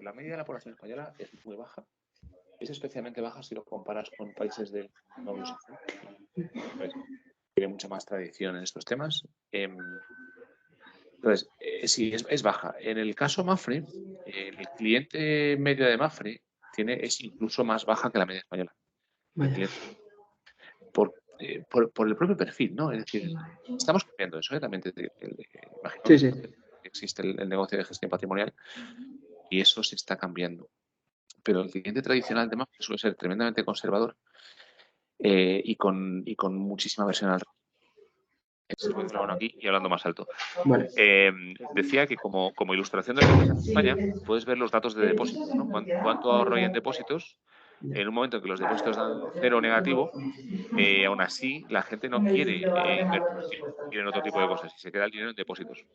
La media de la población española es muy baja. Es especialmente baja si lo comparas con países del mundo anglosajón. Pues, tiene mucha más tradición en estos temas. Entonces, sí, es baja. En el caso Mapfre, el cliente medio de Mapfre es incluso más baja que la media española. Vaya. Por el propio perfil, ¿no? Es decir, estamos cambiando eso, ¿eh? También imagino Sí, sí. que existe el negocio de gestión patrimonial y eso se está cambiando. Pero el cliente tradicional de Mapfre suele ser tremendamente conservador y con muchísima versión al se puede hablar aquí y hablando más alto. Vale. Decía que como ilustración de lo que pasa en España, puedes ver los datos de depósitos, ¿no? ¿Cuánto ahorro hay en depósitos? Ya. En un momento en que los depósitos dan cero negativo, aún así la gente no quiere invertir en otro tipo de cosas y se queda el dinero en depósitos.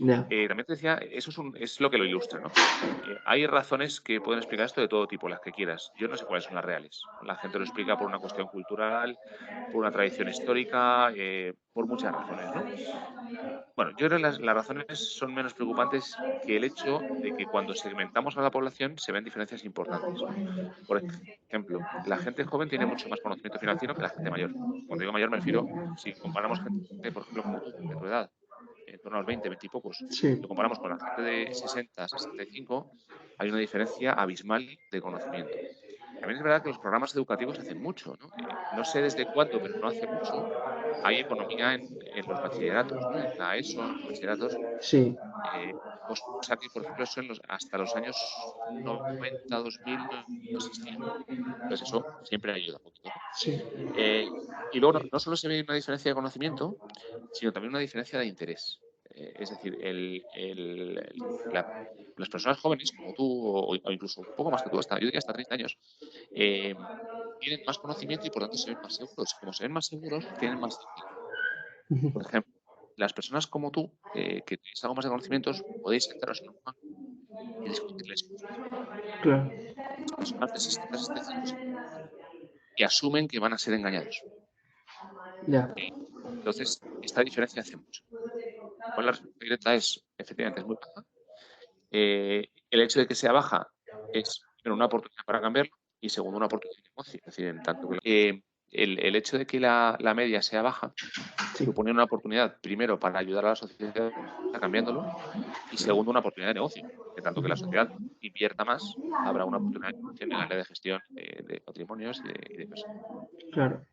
Ya. También te decía, eso es lo que lo ilustra, ¿no? Hay razones que pueden explicar esto de todo tipo, las que quieras. Yo no sé cuáles son las reales. La gente lo explica por una cuestión cultural, por una tradición histórica, por muchas razones, ¿no? Bueno, yo creo que las razones son menos preocupantes que el hecho de que cuando segmentamos a la población se ven diferencias importantes. Por ejemplo, la gente joven tiene mucho más conocimiento financiero que la gente mayor. Cuando digo mayor me refiero, si comparamos gente, por ejemplo, como tú, de tu edad, en torno a los 20, 20 y pocos, Sí. lo comparamos con la gente de 60, 65, hay una diferencia abismal de conocimiento. También es verdad que los programas educativos hacen mucho, ¿no? No sé desde cuándo, pero no hace mucho, hay economía en los bachilleratos, ¿no? En la ESO, en los bachilleratos, Sí. cosa que, por ejemplo, eso hasta los años 90, 2000 no existía. Entonces eso siempre ayuda un poquito, ¿no? Sí. Y luego no solo se ve una diferencia de conocimiento, sino también una diferencia de interés. Es decir, las personas jóvenes como tú, o incluso un poco más que tú, yo diría hasta 30 años, eh, tienen más conocimiento y por tanto se ven más seguros. Como se ven más seguros, tienen más dinero. Ujú. Por ejemplo, las personas como tú, que tenéis algo más de conocimientos, podéis sentaros en un banco y discutirles cosas. Claro. Las personas de 60, 65 y asumen que van a ser engañados. Ya. Entonces, esta diferencia hace mucho. Igual la respuesta directa es, efectivamente, es muy baja. El hecho de que sea baja es, primero, una oportunidad para cambiarlo y, segundo, una oportunidad de negocio. Es decir, en tanto que el hecho de que la media sea baja Sí. supone una oportunidad, primero, para ayudar a la sociedad cambiándolo y, segundo, una oportunidad de negocio. En tanto que la sociedad invierta más, habrá una oportunidad de negocio en el área de gestión de patrimonios y de personas. Claro.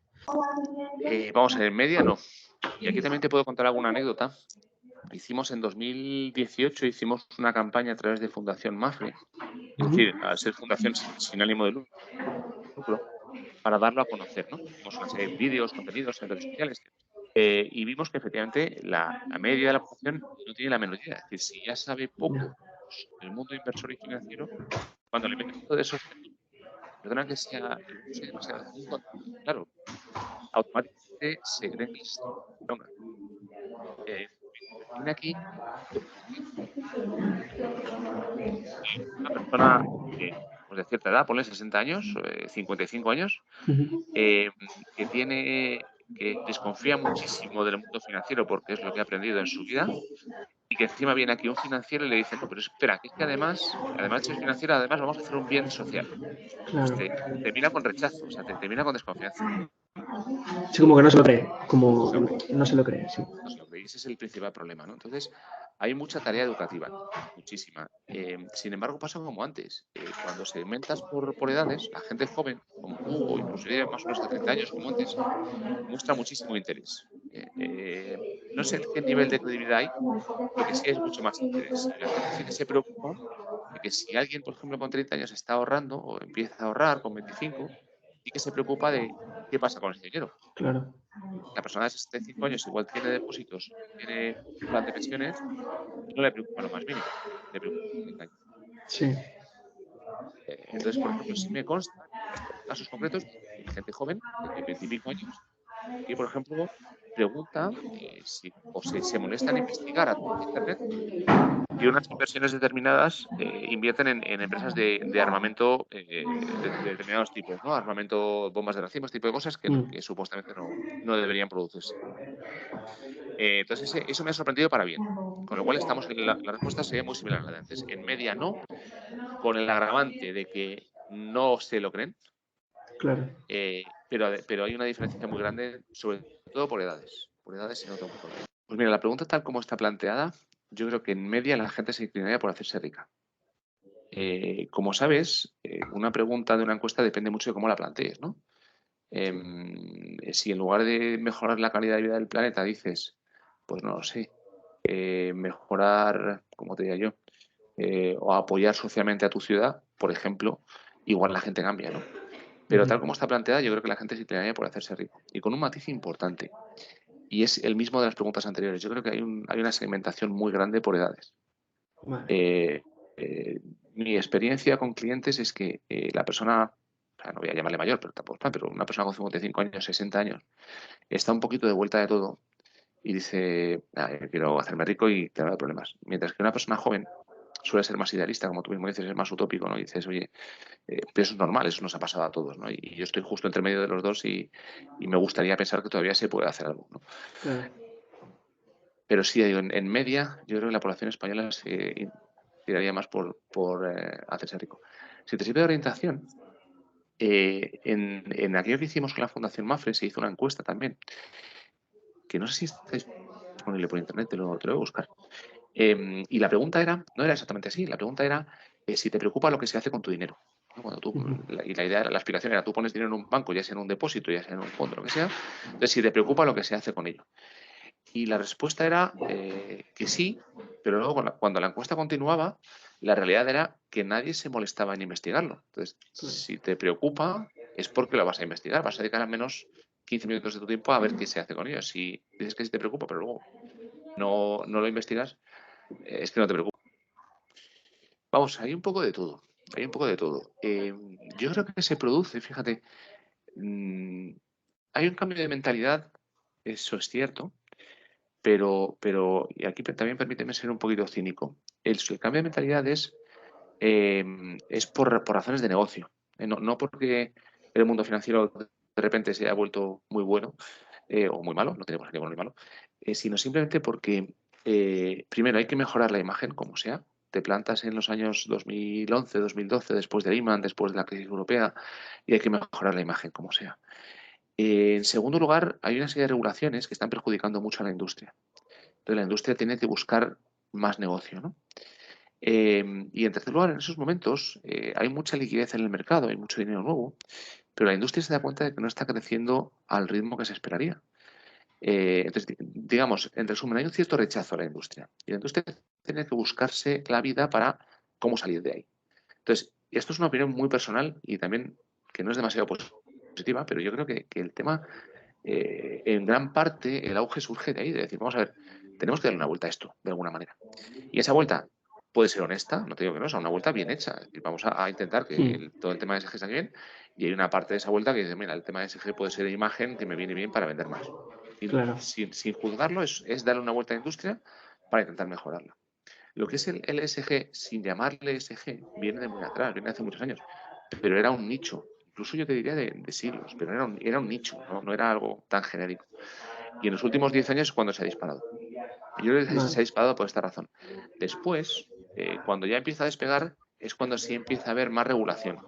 Vamos a ver, en media no. Y aquí también te puedo contar alguna anécdota. En 2018 hicimos una campaña a través de Fundación Mafre, es Ujú. decir, al ser fundación sin ánimo de lucro, para darlo a conocer, ¿no? Hicimos una serie de vídeos, contenidos en redes sociales, y vimos que efectivamente la media de la población no tiene la menor idea. Es decir, si ya sabe Ya. poco sobre el mundo inversor y financiero, cuando le metes todo eso, perdona que sea, no sé, demasiado, claro, automáticamente se creen que les está milonga. Viene aquí una persona pues de cierta edad, ponle 60 años, 55 años, Ujú. eh, que desconfía muchísimo del mundo financiero porque es lo que ha aprendido en su vida y que encima viene aquí un financiero y le dice, no, pero espera, que es que además de ser financiero, además vamos a hacer un bien social. Pues Claro. te mira con rechazo, o sea, te mira con desconfianza. Sí, como que no se lo cree. No Como se lo cree. no se lo cree, sí. No se lo cree. Y ese es el principal problema, ¿no? Entonces, hay mucha tarea educativa, muchísima. Sin embargo, pasa como antes. Cuando segmentas por edades, la gente joven, como tú, o incluso más o menos de 30 años, como antes, muestra muchísimo interés. No sé qué nivel de credibilidad hay, lo que sí es mucho más interés. Y la gente sí que se preocupa de que si alguien, por ejemplo, con 30 años está ahorrando o empieza a ahorrar con 25, sí que se preocupa de qué pasa con ese dinero. Claro. La persona de 65 años igual tiene depósitos, tiene un plan de pensiones y no le preocupa lo más mínimo. Le preocupa el engaño. Sí. Entonces, por ejemplo, sí me consta casos concretos de gente joven, de 20 y pico años, que, por ejemplo, pregunta o se molesta en investigar a través de Internet que unas inversiones determinadas invierten en empresas de armamento de determinados tipos, ¿no? Armamento, bombas de racimo, este tipo de cosas Mm. que supuestamente no deberían producirse. Entonces, eso me ha sorprendido para bien. Con lo cual, la respuesta sería muy similar a la de antes. En media no, con el agravante de que no se lo creen, Claro. pero hay una diferencia muy grande, sobre todo por edades. Por edades se nota un poco. Pues mira, la pregunta tal como está planteada, yo creo que en media la gente se inclinaría por hacerse rica. Como sabes, una pregunta de una encuesta depende mucho de cómo la plantees, ¿no? Si en lugar de mejorar la calidad de vida del planeta dices, pues no lo sé, mejorar, ¿cómo te diría yo? O apoyar socialmente a tu ciudad, por ejemplo, igual la gente cambia, ¿no? Pero tal como está planteada, yo creo que la gente se inclinaría por hacerse rico. Y con un matiz importante, y es el mismo de las preguntas anteriores. Yo creo que hay una segmentación muy grande por edades. Vale. Mi experiencia con clientes es que la persona, o sea, no voy a llamarle mayor, pero tampoco está, pero una persona con 55 años, 60 años, está un poquito de vuelta de todo y dice, yo quiero hacerme rico y te de problemas. Mientras que una persona joven suele ser más idealista, como tú mismo dices, es más utópico, ¿no? Y dices, oye, pero eso es normal, eso nos ha pasado a todos, ¿no? Y yo estoy justo entre medio de los dos y me gustaría pensar que todavía se puede hacer algo, ¿no? Claro. Pero sí, digo, en media, yo creo que la población española se tiraría más por hacerse rico. Si te sirve de orientación, en aquello que hicimos con la Fundación Mafre se hizo una encuesta también, que no sé si está disponible por internet, te lo voy a buscar. Y la pregunta no era exactamente así, la pregunta era si te preocupa lo que se hace con tu dinero. ¿No? Y la idea, la explicación era, tú pones dinero en un banco, ya sea en un depósito, ya sea en un fondo, lo que sea, entonces si te preocupa lo que se hace con ello. Y la respuesta era que sí, pero luego cuando la encuesta continuaba, la realidad era que nadie se molestaba en investigarlo. Entonces, si te preocupa, es porque lo vas a investigar, vas a dedicar al menos 15 minutos de tu tiempo a ver qué se hace con ello. Si dices que sí te preocupa, pero luego no lo investigas, es que no te preocupa. Vamos, hay un poco de todo. Hay un poco de todo. Yo creo que se produce, fíjate, hay un cambio de mentalidad, eso es cierto, pero y aquí también permíteme ser un poquito cínico. El cambio de mentalidad es por razones de negocio. No porque el mundo financiero de repente se haya vuelto muy bueno o muy malo, no tenemos ni bueno ni malo, sino simplemente porque, primero, hay que mejorar la imagen, como sea. Te plantas en los años 2011, 2012, después de Lehman, después de la crisis europea, y hay que mejorar la imagen, como sea. En segundo lugar, hay una serie de regulaciones que están perjudicando mucho a la industria. Entonces, la industria tiene que buscar más negocio, ¿no? Y en tercer lugar, en esos momentos hay mucha liquidez en el mercado, hay mucho dinero nuevo, pero la industria se da cuenta de que no está creciendo al ritmo que se esperaría. Entonces, digamos, en resumen, hay un cierto rechazo a la industria y la industria tiene que buscarse la vida para cómo salir de ahí. Entonces, esto es una opinión muy personal y también que no es demasiado positiva, pero yo creo que el tema, en gran parte, el auge surge de ahí, de decir, vamos a ver, tenemos que darle una vuelta a esto, de alguna manera. Y esa vuelta puede ser honesta, no te digo que no, es una vuelta bien hecha. Es decir, vamos a intentar que todo el tema de SG salga bien y hay una parte de esa vuelta que dice, mira, el tema de SG puede ser imagen que me viene bien para vender más. Y Claro. sin juzgarlo, es darle una vuelta a la industria para intentar mejorarla. Lo que es el ESG, sin llamarle ESG, viene de muy atrás, viene de hace muchos años, pero era un nicho, incluso yo te diría de siglos, pero era un nicho, no era algo tan genérico. Y en los últimos 10 años es cuando se ha disparado. Yo creo que se ha disparado por esta razón. Después, cuando ya empieza a despegar, es cuando sí empieza a haber más regulación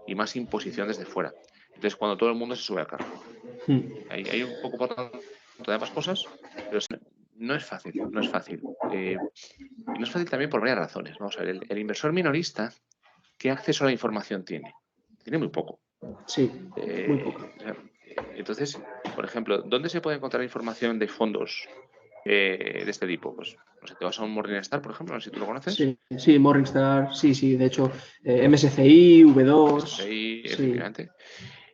y más imposición desde fuera. Entonces, cuando todo el mundo se sube al carro. Hay un poco, por tanto, de ambas cosas, pero no es fácil, no es fácil. Y no es fácil también por varias razones. Vamos a ver, el inversor minorista, ¿qué acceso a la información tiene? Tiene muy poco. Sí, muy poco. Entonces, por ejemplo, ¿dónde se puede encontrar información de fondos de este tipo? Pues, no sé, te vas a un Morningstar, por ejemplo, no sé si tú lo conoces. Sí, sí, Morningstar, sí, de hecho, MSCI, V2, MSCI, sí, efectivamente.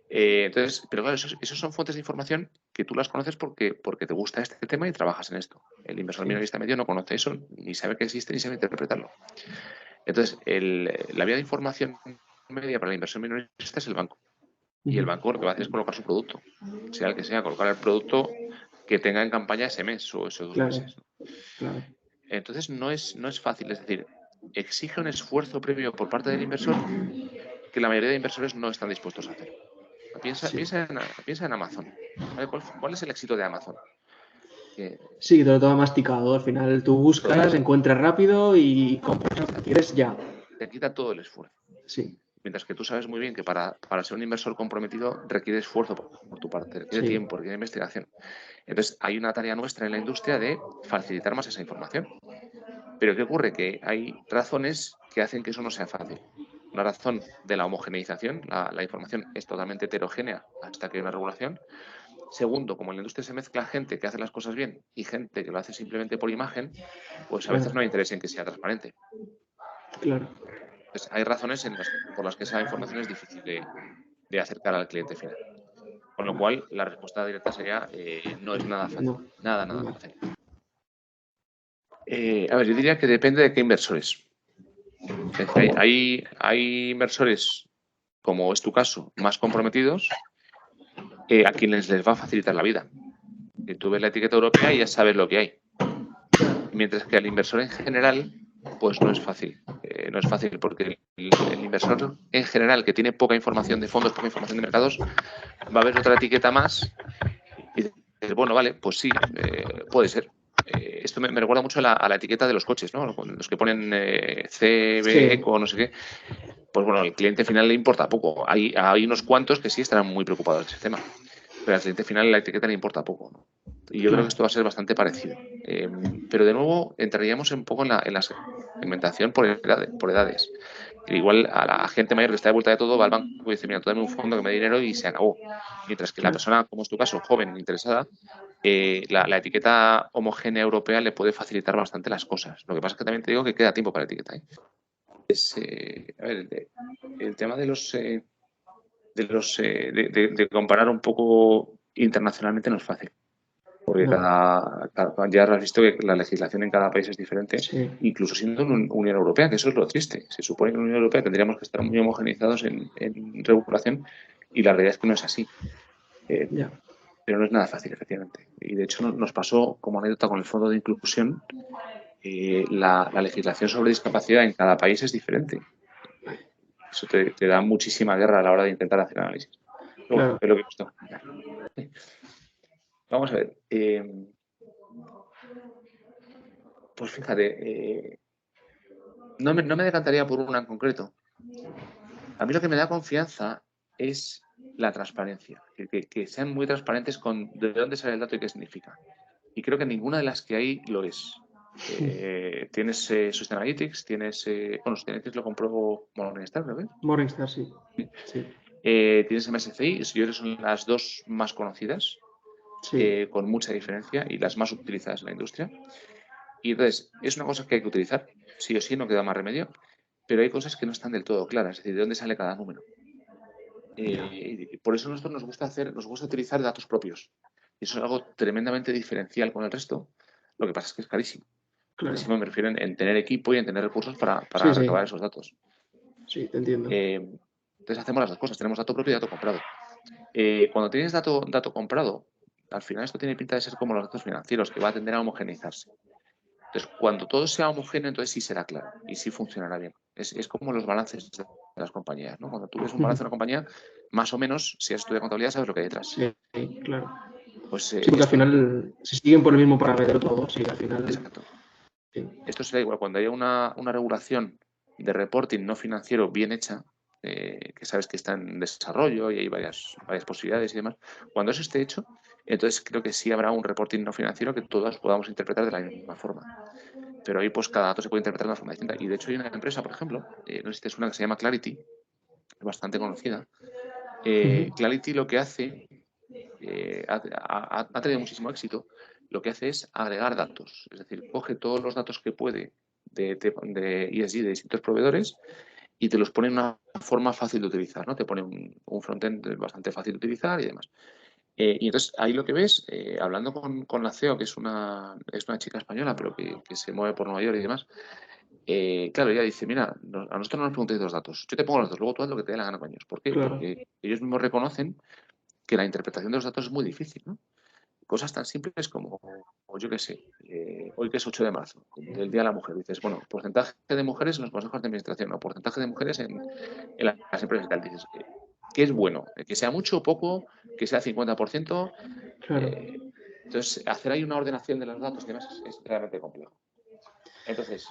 Entonces, pero claro, esos son fuentes de información que tú las conoces porque te gusta este tema y trabajas en esto. El inversor sí, minorista medio no conoce eso, ni sabe que existe, ni sabe interpretarlo. Entonces, la vía de información media para el inversor minorista es el banco. Y el banco lo que va a hacer es colocar su producto, sea el que sea, colocar el producto que tenga en campaña ese mes o esos 2 claro, meses. claro. Entonces, no es fácil, es decir, exige un esfuerzo previo por parte del inversor que la mayoría de inversores no están dispuestos a hacer. Sí. Piensa en Amazon. ¿Vale? ¿Cuál es el éxito de Amazon? Que Sí, te lo todo masticado. Al final tú buscas, total, encuentras rápido y compras lo que quieres ya. te quita todo el esfuerzo. Sí, Mientras que tú sabes muy bien que para ser un inversor comprometido requiere esfuerzo por tu parte, requiere sí, tiempo, requiere investigación. Entonces, hay una tarea nuestra en la industria de facilitar más esa información. Pero ¿qué ocurre? Que hay razones que hacen que eso no sea fácil. Una razón de la homogeneización, la información es totalmente heterogénea hasta que hay una regulación. Segundo, como en la industria se mezcla gente que hace las cosas bien y gente que lo hace simplemente por imagen, pues a veces no claro, hay interés en que sea transparente. claro. Entonces, hay razones por las que esa información es difícil de acercar al cliente final. Con lo cual, la respuesta directa sería no es nada fácil. No, Nada no. fácil. A ver, yo diría que depende de qué inversores. Es decir, hay inversores, como es tu caso, más comprometidos, a quienes les va a facilitar la vida. Si tú ves la etiqueta europea y ya sabes lo que hay. Mientras que al inversor en general, pues no es fácil. No es fácil porque el inversor en general, que tiene poca información de fondos, poca información de mercados, va a ver otra etiqueta más y dices, bueno, vale, pues sí, puede ser. Esto me recuerda mucho a la etiqueta de los coches, ¿no? Los que ponen CB, Sí, Eco, no sé qué. Pues bueno, al cliente final le importa poco. Hay unos cuantos que sí estarán muy preocupados de ese tema, pero al cliente final la etiqueta le importa poco, ¿no? Y yo creo que claro. esto va a ser bastante parecido. Pero de nuevo entraríamos un poco en la segmentación por edades. Igual a la gente mayor que está de vuelta de todo va al banco y dice, mira, tú dame un fondo que me dé dinero y se acabó. Mientras que la Claro. persona, como es tu caso, joven, interesada, la etiqueta homogénea europea le puede facilitar bastante las cosas. Lo que pasa es que también te digo que queda tiempo para la etiqueta, ¿eh? A ver, el tema de comparar un poco internacionalmente no es fácil, porque No, ya has visto que la legislación en cada país es diferente, sí, incluso siendo una Unión Europea, que eso es lo triste. Se supone que en la Unión Europea tendríamos que estar muy homogenizados en regulación y la realidad es que no es así. Eh, ya. pero no es nada fácil, efectivamente. Y de hecho nos pasó como anécdota con el Fondo de Inclusión, la legislación sobre discapacidad en cada país es diferente. Eso te da muchísima guerra a la hora de intentar hacer análisis. Pero bueno, Claro. es lo que costó. Vamos a ver. Pues fíjate, no me decantaría por una en concreto. A mí lo que me da confianza es la transparencia, que sean muy transparentes con de dónde sale el dato y qué significa. Y creo que ninguna de las que hay lo es. Tienes Sustainalytics, bueno, Sustainalytics lo compró Morningstar, creo que. Morningstar, sí. Sí, Tienes MSCI, yo creo que son las dos más conocidas, sí, con mucha diferencia y las más utilizadas en la industria. Y entonces, es una cosa que hay que utilizar, sí o sí, no queda más remedio, pero hay cosas que no están del todo claras, es decir, de dónde sale cada número. Por eso a nosotros nos gusta utilizar datos propios. Y eso es algo tremendamente diferencial con el resto. Lo que pasa es que es carísimo. claro. Carísimo me refiero en tener equipo y en tener recursos Sí, para sí, recabar esos datos. sí, te entiendo. Eh, entonces hacemos las dos cosas, tenemos dato propio y dato comprado. Cuando tienes dato comprado, al final esto tiene pinta de ser como los datos financieros, que va a tender a homogeneizarse. Entonces, cuando todo sea homogéneo, entonces sí será claro y sí funcionará bien. Es como los balances de las compañías, ¿no? Cuando tú ves un balance de una compañía, más o menos, si has estudiado contabilidad, sabes lo que hay detrás. Sí, claro. Pues Sí, porque al esto, final, si siguen por el mismo parámetro todos, sí, al final, exacto. sí, Esto será igual. Cuando haya una regulación de reporting no financiero bien hecha, que sabes que está en desarrollo y hay varias posibilidades y demás, cuando eso esté hecho, entonces creo que sí habrá un reporting no financiero que todos podamos interpretar de la misma forma. Pero ahí pues cada dato se puede interpretar de una forma distinta. Y de hecho hay una empresa, por ejemplo, no sé si es una que se llama Clarity, bastante conocida. ujú, Clarity lo que hace, ha tenido muchísimo éxito, lo que hace es agregar datos. Es decir, coge todos los datos que puede de ESG de distintos proveedores y te los pone en una forma fácil de utilizar, ¿no? Te pone un frontend bastante fácil de utilizar y demás. Y entonces ahí lo que ves, hablando con la CEO, que es una chica española, pero que se mueve por Nueva York y demás, claro, ella dice, mira, a nosotros no nos preguntéis los datos, yo te pongo los datos, luego tú haz lo que te dé la gana con ellos. ¿Por qué? claro, Porque ellos mismos reconocen que la interpretación de los datos es muy difícil, ¿no? Cosas tan simples como, o yo qué sé, hoy que es 8 de marzo, el Día de la Mujer, dices, bueno, porcentaje de mujeres en los consejos de administración, o porcentaje de mujeres en las empresas y tal, dices, ¿qué es bueno? ¿Que sea mucho o poco? ¿Que sea 50%? claro. Eh, entonces, hacer ahí una ordenación de los datos y demás es realmente complejo. Entonces,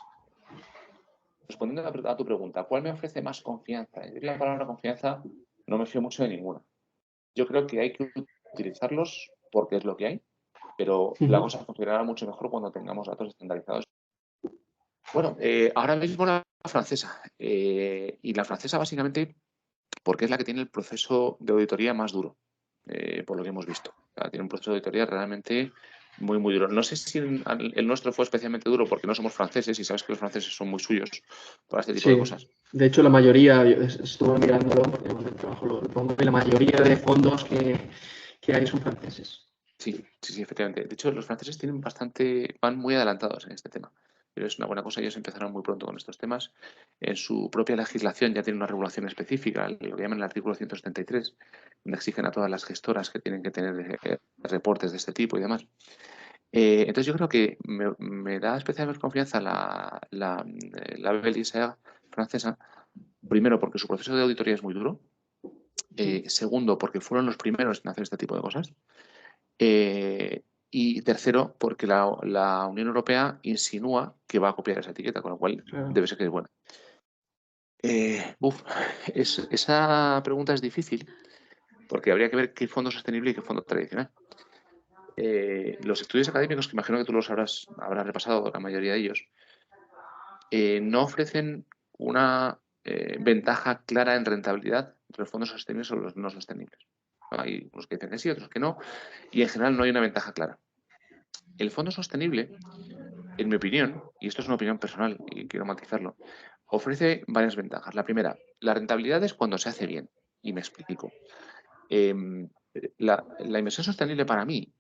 respondiendo a tu pregunta, ¿cuál me ofrece más confianza? Yo la palabra confianza no me fío mucho de ninguna. Yo creo que hay que utilizarlos porque es lo que hay, pero la Ujú. cosa funcionará mucho mejor cuando tengamos datos estandarizados. Bueno, ahora mismo la francesa. Y la francesa básicamente porque es la que tiene el proceso de auditoría más duro, por lo que hemos visto. O sea, tiene un proceso de auditoría realmente muy, muy duro. No sé si el nuestro fue especialmente duro porque no somos franceses y sabes que los franceses son muy suyos para este tipo de Sí, cosas. de hecho la mayoría, yo estuve mirándolo porque bueno, el trabajo lo pongo, y la mayoría de fondos que hay son franceses. Sí, sí, sí, efectivamente. De hecho, los franceses tienen bastante, van muy adelantados en este tema. Pero es una buena cosa, ellos empezaron muy pronto con estos temas. En su propia legislación ya tienen una regulación específica, lo que llaman el artículo 173, donde exigen a todas las gestoras que tienen que tener reportes de este tipo y demás. Entonces yo creo que me da especial confianza la BEL-ISA francesa, primero porque su proceso de auditoría es muy duro, segundo porque fueron los primeros en hacer este tipo de cosas, eh, y tercero porque la Unión Europea insinúa que va a copiar esa etiqueta, con lo cual Claro. debe ser que es buena. Uf, esa pregunta es difícil porque habría que ver qué fondo sostenible y qué fondo tradicional. Los estudios académicos, que imagino que tú habrás repasado, la mayoría de ellos, no ofrecen una ventaja clara en rentabilidad entre los fondos sostenibles o los no sostenibles. Hay unos que dicen que sí, otros que no, y en general no hay una ventaja clara. El fondo sostenible, en mi opinión, y esto es una opinión personal y quiero matizarlo, ofrece varias ventajas. La primera, la rentabilidad es cuando se hace bien, y me explico. Eh, la inversión sostenible para mí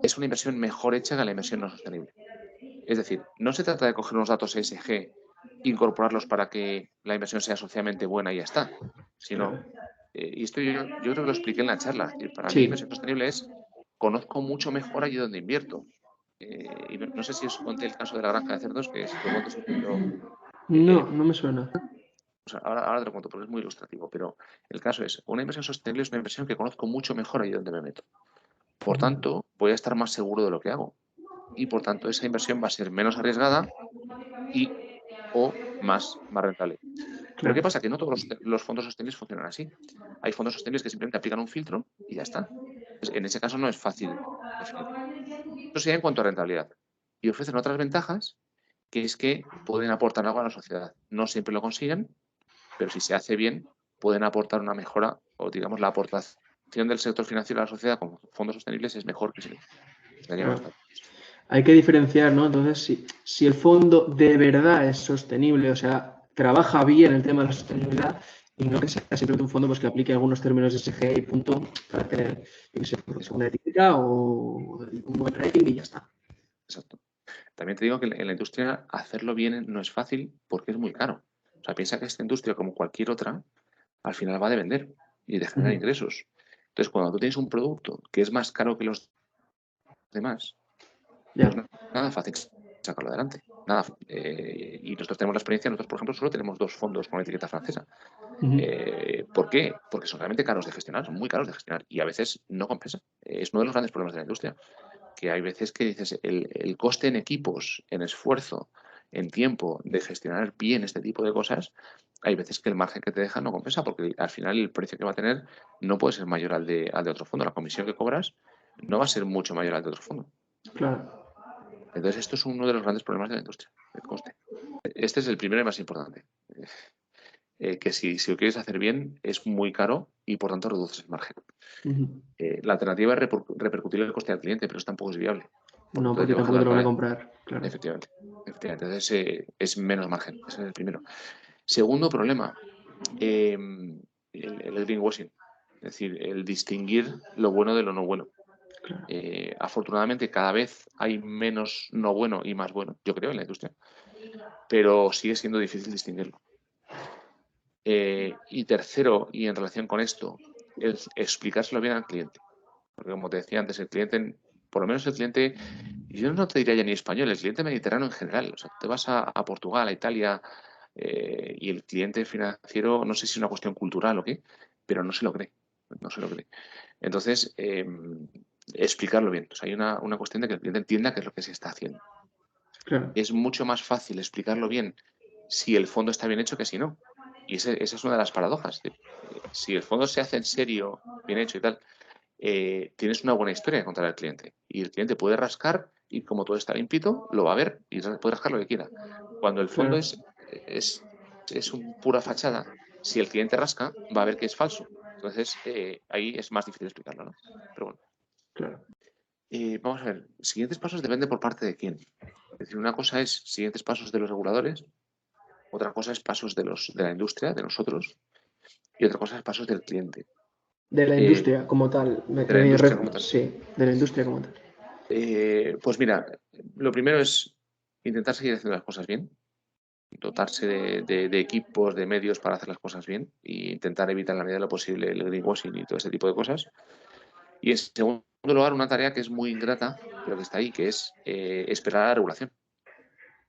es una inversión mejor hecha que la inversión no sostenible. Es decir, no se trata de coger unos datos ESG, incorporarlos para que la inversión sea socialmente buena y ya está, sino, Claro. y esto yo creo que lo expliqué en la charla, es decir, para mí Sí. inversión sostenible es conozco mucho mejor allí donde invierto. Y no sé si os conté el caso de la granja de cerdos, que si te lo cuento es un poquito... No, eh, no me suena. o sea, ahora te lo cuento porque es muy ilustrativo, pero el caso es, una inversión sostenible es una inversión que conozco mucho mejor allí donde me meto. Por Ujú. tanto, voy a estar más seguro de lo que hago. Y por tanto, esa inversión va a ser menos arriesgada y o más rentable. Pero ¿qué Claro. pasa? Que no todos los fondos sostenibles funcionan así. Hay fondos sostenibles que simplemente aplican un filtro y ya está. Pues en ese caso no es fácil definirlo. Eso sería en cuanto a rentabilidad. Y ofrecen otras ventajas, que es que pueden aportar algo a la sociedad. No siempre lo consiguen, pero si se hace bien, pueden aportar una mejora o, digamos, la aportación del sector financiero a la sociedad con fondos sostenibles es mejor que si daría Claro. menos datos. Hay que diferenciar, ¿no? Entonces, si el fondo de verdad es sostenible, o sea, trabaja bien el tema de la sostenibilidad y no que sea simplemente un fondo pues, que aplique algunos términos de SG y punto para tener, yo qué sé, pues, una ética o un buen rating y ya está. Exacto. También te digo que en la industria hacerlo bien no es fácil porque es muy caro. O sea, piensa que esta industria, como cualquier otra, al final va de vender y de generar Ujú. ingresos. Entonces, cuando tú tienes un producto que es más caro que los demás, Ya. pues nada fácil sacarlo adelante. Nada, y nosotros tenemos la experiencia, nosotros, por ejemplo, solo tenemos dos fondos con etiqueta francesa. Ujú. ¿Por qué? Porque son realmente caros de gestionar, son muy caros de gestionar y a veces no compensa. Es uno de los grandes problemas de la industria, que hay veces que dices, el coste en equipos, en esfuerzo, en tiempo de gestionar bien este tipo de cosas, hay veces que el margen que te deja no compensa, porque al final el precio que va a tener no puede ser mayor al de otro fondo. La comisión que cobras no va a ser mucho mayor al de otro fondo. Claro. Entonces, esto es uno de los grandes problemas de la industria, el coste. Este es el primero y más importante. Que si lo quieres hacer bien, es muy caro y por tanto reduces el margen. Ujú. La alternativa es repercutir el coste al cliente, pero esto tampoco es viable, porque No, entonces porque le bajas tampoco la te lo van a tonalidad. comprar, claro. Efectivamente, efectivamente. Entonces es menos margen. Ese es el primero. Segundo problema, eh, el greenwashing. Es decir, el distinguir lo bueno de lo no bueno. Claro. Afortunadamente, cada vez hay menos no bueno y más bueno, yo creo, en la industria, pero sigue siendo difícil distinguirlo. Y tercero, y en relación con esto, es explicárselo bien al cliente. Porque como te decía antes, el cliente, por lo menos el cliente, yo no te diría ya ni español, el cliente mediterráneo en general. O sea, te vas a Portugal, a Italia, y el cliente financiero, no sé si es una cuestión cultural o qué, pero no se lo cree. No se lo cree. Entonces, explicarlo bien. O sea, hay una cuestión de que el cliente entienda qué es lo que se está haciendo. Claro. Es mucho más fácil explicarlo bien si el fondo está bien hecho que si no. Y esa es una de las paradojas. Si el fondo se hace en serio, bien hecho y tal, tienes una buena historia contra el cliente. Y el cliente puede rascar y como todo está limpito, lo va a ver y puede rascar lo que quiera. Cuando el fondo Claro. es un pura fachada, si el cliente rasca, va a ver que es falso. Entonces, ahí es más difícil explicarlo, ¿no? Pero bueno. Claro. Vamos a ver, siguientes pasos depende por parte de quién. Es decir, una cosa es siguientes pasos de los reguladores, otra cosa es pasos de la industria, de nosotros, y otra cosa es pasos del cliente. De la Eh, industria como tal. de la industria como tal. Sí, de la industria como tal. Pues mira, lo primero es intentar seguir haciendo las cosas bien, dotarse de equipos, de medios para hacer las cosas bien e intentar evitar en la medida de lo posible el greenwashing y todo ese tipo de cosas. Y en segundo lugar, una tarea que es muy ingrata, pero que está ahí, que es esperar a la regulación.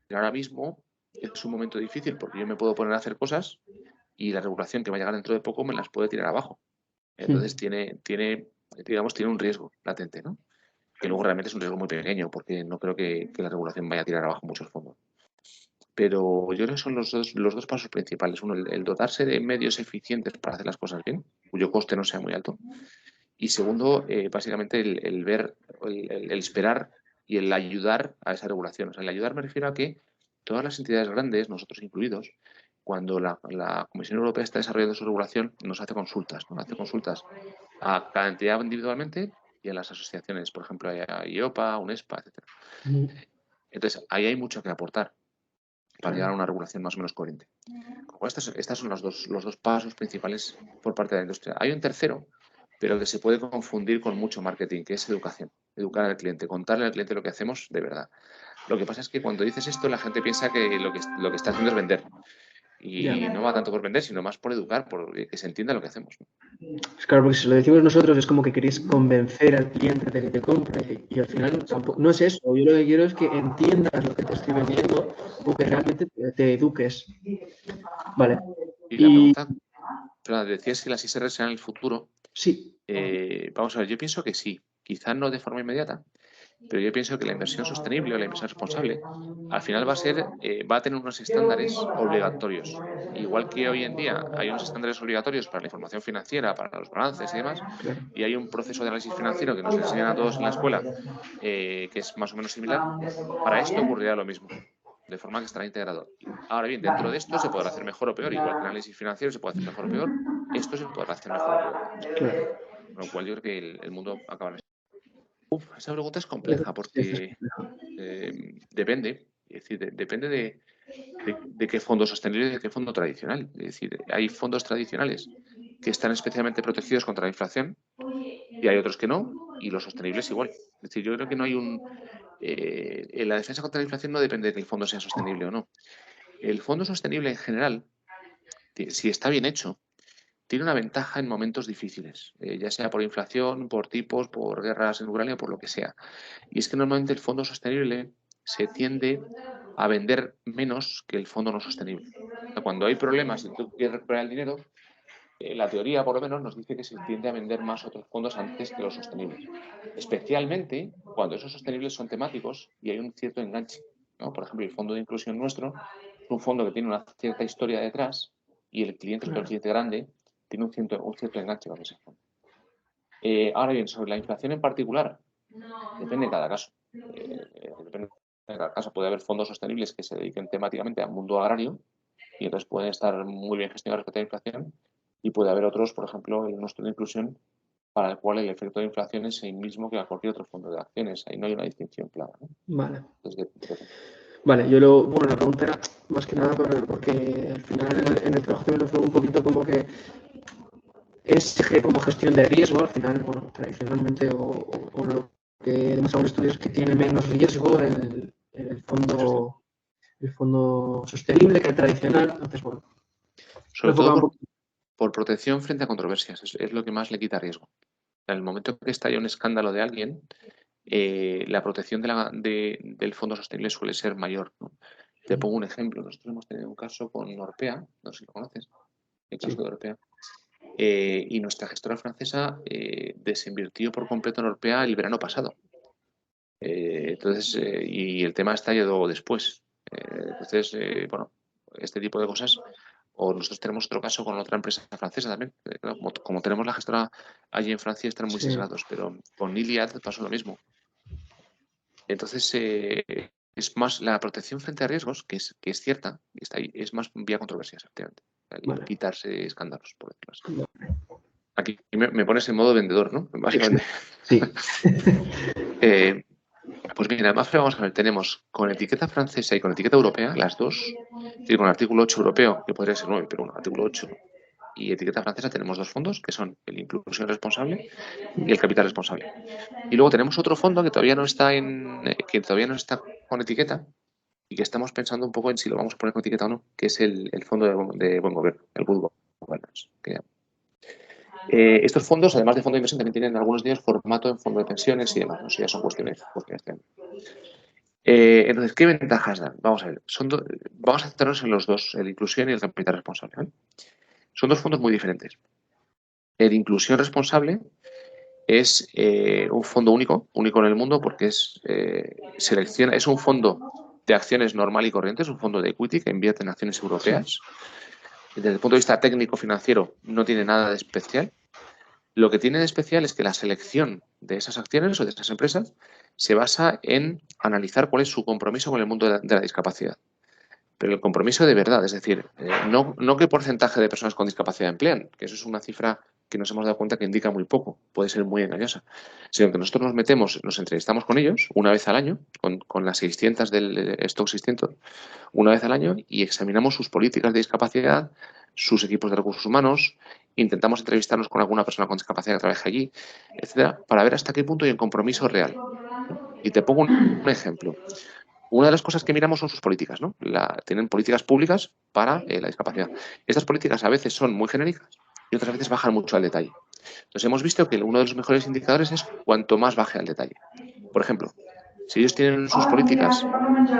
Y ahora mismo es un momento difícil porque yo me puedo poner a hacer cosas y la regulación que va a llegar dentro de poco me las puede tirar abajo. Entonces digamos, tiene un riesgo latente, ¿no? Que luego realmente es un riesgo muy pequeño porque no creo que la regulación vaya a tirar abajo muchos fondos. Pero yo creo que son los dos pasos principales. Uno, el dotarse de medios eficientes para hacer las cosas bien, cuyo coste no sea muy alto. Y segundo, básicamente el ver, el esperar y el ayudar a esa regulación. O sea, el ayudar me refiero a que todas las entidades grandes, nosotros incluidos, cuando la Comisión Europea está desarrollando su regulación, nos hace consultas. Nos hace consultas a cada entidad individualmente y a las asociaciones, por ejemplo, a IOPA, UNESPA, etcétera. Entonces, ahí hay mucho que aportar para llegar a una regulación más o menos coherente. Estas son los dos pasos principales por parte de la industria. Hay un tercero, pero que se puede confundir con mucho marketing, que es educación. Educar al cliente, contarle al cliente lo que hacemos de verdad. Lo que pasa es que cuando dices esto, la gente piensa que lo que está haciendo es vender. Ya. Y no va tanto por vender, sino más por educar, por que se entienda lo que hacemos. Es claro, porque si lo decimos nosotros es como que queréis convencer al cliente de que te compre y al final tampoco, no es eso. Yo lo que quiero es que entiendas lo que te estoy vendiendo o que realmente te eduques. Vale. Y la Y pregunta, pero decías que las ISR serán el futuro. sí, Vamos a ver, yo pienso que sí, quizá no de forma inmediata, pero yo pienso que la inversión sostenible o la inversión responsable al final va a tener unos estándares obligatorios. Igual que hoy en día hay unos estándares obligatorios para la información financiera, para los balances y demás, claro. y hay un proceso de análisis financiero que nos enseñan a todos en la escuela, que es más o menos similar, para esto ocurrirá lo mismo, de forma que estará integrado. Ahora bien, dentro de esto se podrá hacer mejor o peor, igual que el análisis financiero se puede hacer mejor o peor, esto se podrá hacer mejor o peor. Claro. Con lo cual yo creo que el mundo acabará. Esa pregunta es Sí, compleja sí, porque depende, es decir, depende de qué fondo sostenible y de qué fondo tradicional. Es decir, hay fondos tradicionales que están especialmente protegidos contra la inflación y hay otros que no, y los sostenibles igual. Es decir, yo creo que no hay en la defensa contra la inflación no depende de que el fondo sea sostenible o no. El fondo sostenible en general, si está bien hecho, tiene una ventaja en momentos difíciles, ya sea por inflación, por tipos, por guerras en Ucrania, por lo que sea. Y es que normalmente el fondo sostenible se tiende a vender menos que el fondo no sostenible. O sea, cuando hay problemas y tú quieres recuperar el dinero, la teoría por lo menos nos dice que se tiende a vender más otros fondos antes que los sostenibles. Especialmente cuando esos sostenibles son temáticos y hay un cierto enganche, ¿no? Por ejemplo, el fondo de inclusión nuestro es un fondo que tiene una cierta historia detrás y el cliente, sobre todo el cliente grande, tiene un cierto enganche con ese fondo. Ahora bien, sobre la inflación en particular, depende de cada caso. Depende de cada caso. Puede haber fondos sostenibles que se dediquen temáticamente al mundo agrario y entonces pueden estar muy bien gestionados respecto a la inflación. Y puede haber otros, por ejemplo, el nuestro de inclusión, para el cual el efecto de inflación es el mismo que a cualquier otro fondo de acciones. Ahí no hay una distinción clara, ¿no? vale. Entonces, depende. Vale, bueno, la pregunta era más que nada porque al final en el trabajo también lo fue un poquito como que es como gestión de riesgo, al final, bueno, tradicionalmente o lo que demostraron estudios que tiene menos riesgo Eso sí. el fondo sostenible que el tradicional, entonces bueno, lo Sobre todo enfocaba un por, poco. por protección frente a controversias. Es lo que más le quita riesgo. En el momento que estalla un escándalo de alguien, la protección del fondo sostenible suele ser mayor, ¿no? Te pongo un ejemplo. Nosotros hemos tenido un caso con Orpea, no sé si lo conoces, el caso Sí, de Orpea, y nuestra gestora francesa desinvirtió por completo en Orpea el verano pasado. Entonces, y el tema ha estallado después. Entonces, bueno, este tipo de cosas. O nosotros tenemos otro caso con otra empresa francesa también. Como tenemos la gestora allí en Francia, están muy Sí. sesgados, pero con Iliad pasó lo mismo. Entonces, es más la protección frente a riesgos, que es cierta, y está ahí, es más vía controversias, efectivamente. Vale. Quitarse escándalos, por decirlo así. Aquí me pones en modo vendedor, ¿no? Básicamente. Sí. Pues mira, en Mafre vamos a ver, tenemos con etiqueta francesa y con etiqueta europea, las dos, es decir, con artículo 8 europeo, que podría ser 9, pero bueno, artículo 8 y etiqueta francesa tenemos dos fondos, que son el Inclusión Responsable y el Capital Responsable. Y luego tenemos otro fondo que todavía no está con etiqueta y que estamos pensando un poco en si lo vamos a poner con etiqueta o no, que es el fondo de buen gobierno, el Good Governance. Estos fondos, además de fondo de inversión, también tienen algunos de ellos formato en fondo de pensiones y demás. No sé, ya son cuestiones entonces, ¿qué ventajas dan? Vamos a ver. Vamos a centrarnos en los dos, el Inclusión y el Capital Responsable, ¿vale? Son dos fondos muy diferentes. El Inclusión Responsable es un fondo único en el mundo porque es un fondo de acciones normal y corriente, es un fondo de equity que invierte en acciones europeas. Desde el punto de vista técnico financiero no tiene nada de especial. Lo que tiene de especial es que la selección de esas acciones o de esas empresas se basa en analizar cuál es su compromiso con el mundo de la discapacidad. Pero el compromiso de verdad, es decir, no qué porcentaje de personas con discapacidad emplean, que eso es una cifra que nos hemos dado cuenta que indica muy poco, puede ser muy engañosa, sino que nosotros nos metemos, nos entrevistamos con ellos una vez al año, con las 600 del Stock 600, una vez al año y examinamos sus políticas de discapacidad, sus equipos de recursos humanos, intentamos entrevistarnos con alguna persona con discapacidad que trabaje allí, etcétera, para ver hasta qué punto hay un compromiso real. Y te pongo un ejemplo. Una de las cosas que miramos son sus políticas, ¿no? Tienen políticas públicas para la discapacidad. Estas políticas a veces son muy genéricas y otras veces bajan mucho al detalle. Entonces hemos visto que uno de los mejores indicadores es cuanto más baje al detalle. Por ejemplo, si ellos tienen sus políticas,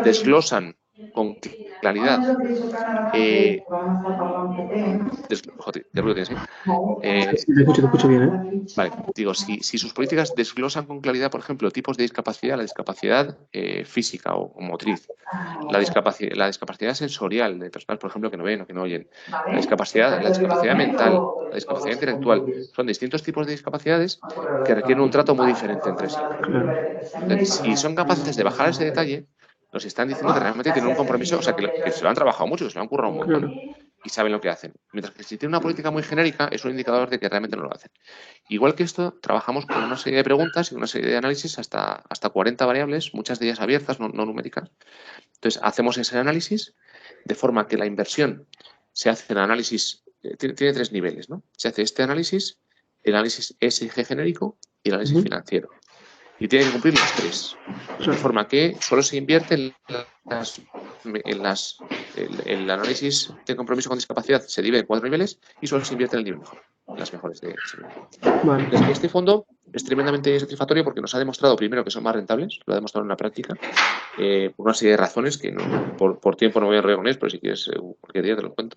desglosan con claridad. Joder, qué ruido tienes, ¿eh? Sí, te escucho bien, ¿eh? Vale, digo, si sus políticas desglosan con claridad, por ejemplo, tipos de discapacidad, la discapacidad física o motriz, la discapacidad sensorial de personas, por ejemplo, que no ven o que no oyen, la discapacidad mental, la discapacidad intelectual, son distintos tipos de discapacidades que requieren un trato muy diferente entre sí. Entonces, si son capaces de bajar ese detalle, nos están diciendo que realmente tienen un compromiso, o sea, que se lo han trabajado mucho, que se lo han currado un montón y saben lo que hacen. Mientras que si tienen una política muy genérica, es un indicador de que realmente no lo hacen. Igual que esto, trabajamos con una serie de preguntas y una serie de análisis hasta 40 variables, muchas de ellas abiertas, no numéricas. Entonces, hacemos ese análisis de forma que la inversión se hace en análisis, tiene tres niveles, ¿no? Se hace este análisis, el análisis ESG genérico y el análisis financiero. Y tiene que cumplir los tres. De forma que solo se invierte el análisis de compromiso con discapacidad se divide en 4 niveles y solo se invierte en el nivel mejor, en las mejores de ese nivel. Vale. Entonces, este fondo es tremendamente satisfactorio porque nos ha demostrado primero que son más rentables, lo ha demostrado en la práctica, por una serie de razones que por tiempo no voy a enrollar con ellos, pero si quieres cualquier día te lo cuento.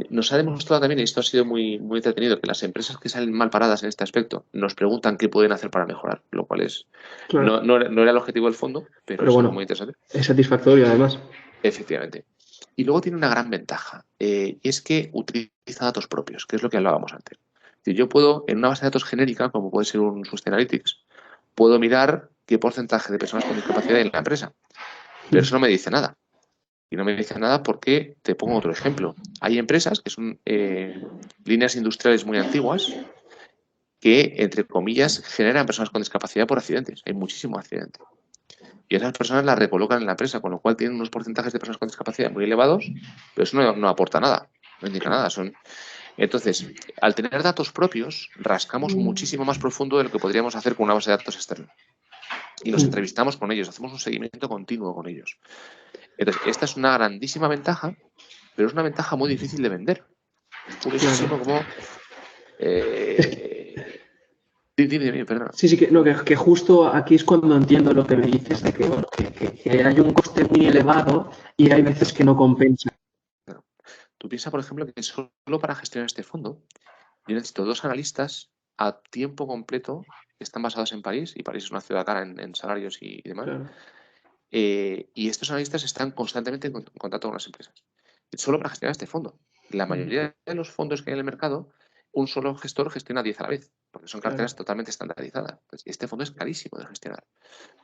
Nos ha demostrado también, y esto ha sido muy, muy entretenido, que las empresas que salen mal paradas en este aspecto nos preguntan qué pueden hacer para mejorar, lo cual es Claro. no era el objetivo del fondo, pero es algo muy interesante. Es satisfactorio además. Efectivamente. Y luego tiene una gran ventaja, y es que utiliza datos propios, que es lo que hablábamos antes. Es decir, yo puedo, en una base de datos genérica, como puede ser un Sustainalytics, puedo mirar qué porcentaje de personas con discapacidad hay en la empresa, pero eso no me dice nada. Y no me dice nada porque te pongo otro ejemplo. Hay empresas que son líneas industriales muy antiguas que, entre comillas, generan personas con discapacidad por accidentes. Hay muchísimos accidentes. Y esas personas las recolocan en la empresa, con lo cual tienen unos porcentajes de personas con discapacidad muy elevados, pero eso no aporta nada, no indica nada. Entonces, al tener datos propios, rascamos muchísimo más profundo de lo que podríamos hacer con una base de datos externa. Y nos entrevistamos con ellos, hacemos un seguimiento continuo con ellos. Entonces, esta es una grandísima ventaja, pero es una ventaja muy difícil de vender. Es curiosísimo como... Dime, perdona. Sí, que justo aquí es cuando entiendo lo que me dices, de que hay un coste muy elevado y hay veces que no compensa. Claro. Tú piensas, por ejemplo, que solo para gestionar este fondo yo necesito 2 analistas a tiempo completo que están basados en París, y París es una ciudad cara en salarios y demás, Y estos analistas están constantemente en contacto con las empresas. Solo para gestionar este fondo. La Ujú. mayoría de los fondos que hay en el mercado, un solo gestor gestiona 10 a la vez, porque son carteras Claro, totalmente estandarizadas. Pues este fondo es carísimo de gestionar,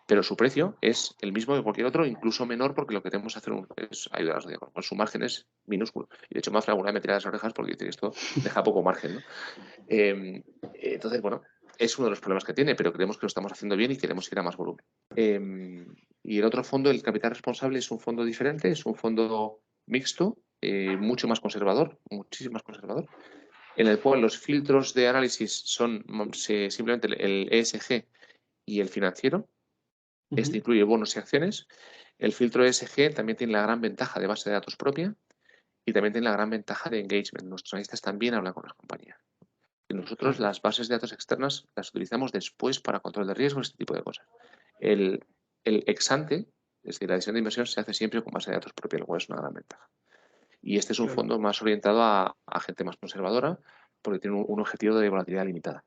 pero su precio es el mismo que cualquier otro, incluso menor, porque lo que tenemos que hacer es ayudar a los diagnósticos. Su margen es minúsculo. Y de hecho, Mafra alguna vez me tira las orejas porque dice que esto deja poco margen, ¿no? Entonces, bueno, es uno de los problemas que tiene, pero creemos que lo estamos haciendo bien y queremos ir a más volumen. Y el otro fondo, el capital responsable, es un fondo diferente, es un fondo mixto, mucho más conservador, muchísimo más conservador, en el cual los filtros de análisis son simplemente el ESG y el financiero. Este ujú, incluye bonos y acciones. El filtro ESG también tiene la gran ventaja de base de datos propia y también tiene la gran ventaja de engagement. Nuestros analistas también hablan con las compañías. Y nosotros claro, las bases de datos externas las utilizamos después para control de riesgos, este tipo de cosas. El, el ex ante, es decir, la decisión de inversión se hace siempre con base de datos propia, lo cual es una gran ventaja. Y este es un claro. fondo más orientado a gente más conservadora porque tiene un objetivo de volatilidad limitada.